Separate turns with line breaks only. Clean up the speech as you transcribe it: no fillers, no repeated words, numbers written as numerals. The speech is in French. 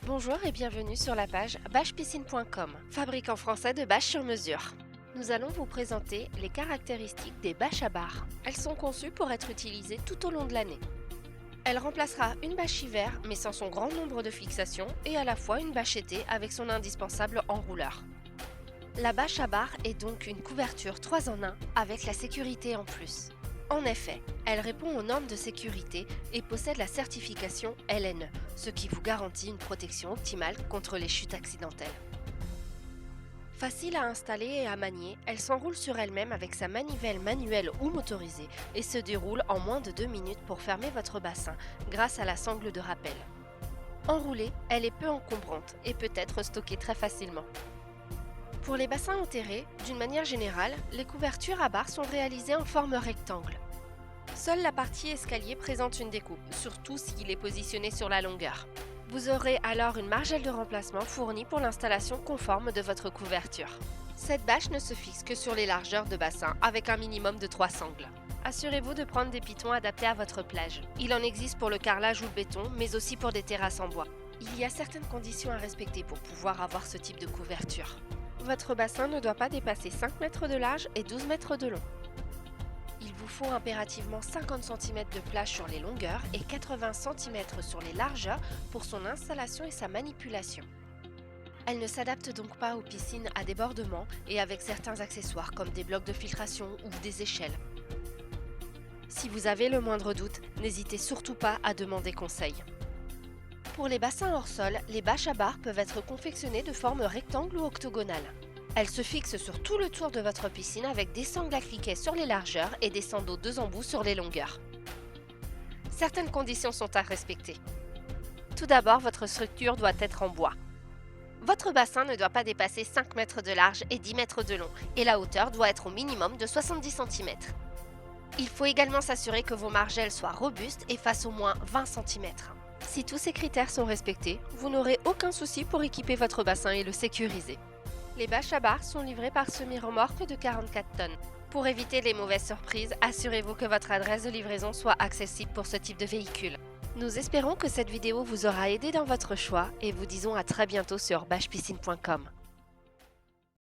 Bonjour et bienvenue sur la page bâchepiscine.com, fabricant français de bâches sur mesure. Nous allons vous présenter les caractéristiques des bâches à barres. Elles sont conçues pour être utilisées tout au long de l'année. Elle remplacera une bâche hiver mais sans son grand nombre de fixations et à la fois une bâche été avec son indispensable enrouleur. La bâche à barres est donc une couverture 3 en 1 avec la sécurité en plus. En effet, elle répond aux normes de sécurité et possède la certification LNE, ce qui vous garantit une protection optimale contre les chutes accidentelles. Facile à installer et à manier, elle s'enroule sur elle-même avec sa manivelle manuelle ou motorisée et se déroule en moins de 2 minutes pour fermer votre bassin grâce à la sangle de rappel. Enroulée, elle est peu encombrante et peut être stockée très facilement. Pour les bassins enterrés, d'une manière générale, les couvertures à barres sont réalisées en forme rectangle. Seule la partie escalier présente une découpe, surtout s'il est positionné sur la longueur. Vous aurez alors une margelle de remplacement fournie pour l'installation conforme de votre couverture. Cette bâche ne se fixe que sur les largeurs de bassin avec un minimum de 3 sangles. Assurez-vous de prendre des pitons adaptés à votre plage. Il en existe pour le carrelage ou le béton, mais aussi pour des terrasses en bois. Il y a certaines conditions à respecter pour pouvoir avoir ce type de couverture. Votre bassin ne doit pas dépasser 5 mètres de large et 12 mètres de long. Il vous faut impérativement 50 cm de plage sur les longueurs et 80 cm sur les largeurs pour son installation et sa manipulation. Elle ne s'adapte donc pas aux piscines à débordement et avec certains accessoires comme des blocs de filtration ou des échelles. Si vous avez le moindre doute, n'hésitez surtout pas à demander conseil. Pour les bassins hors sol, les bâches à barres peuvent être confectionnées de forme rectangle ou octogonale. Elles se fixent sur tout le tour de votre piscine avec des sangles à cliquet sur les largeurs et des sandaux 2 embouts sur les longueurs. Certaines conditions sont à respecter. Tout d'abord, votre structure doit être en bois. Votre bassin ne doit pas dépasser 5 mètres de large et 10 mètres de long et la hauteur doit être au minimum de 70 cm. Il faut également s'assurer que vos margelles soient robustes et fassent au moins 20 cm. Si tous ces critères sont respectés, vous n'aurez aucun souci pour équiper votre bassin et le sécuriser. Les bâches à barres sont livrées par semi-remorque de 44 tonnes. Pour éviter les mauvaises surprises, assurez-vous que votre adresse de livraison soit accessible pour ce type de véhicule. Nous espérons que cette vidéo vous aura aidé dans votre choix et vous disons à très bientôt sur bâchepiscine.com.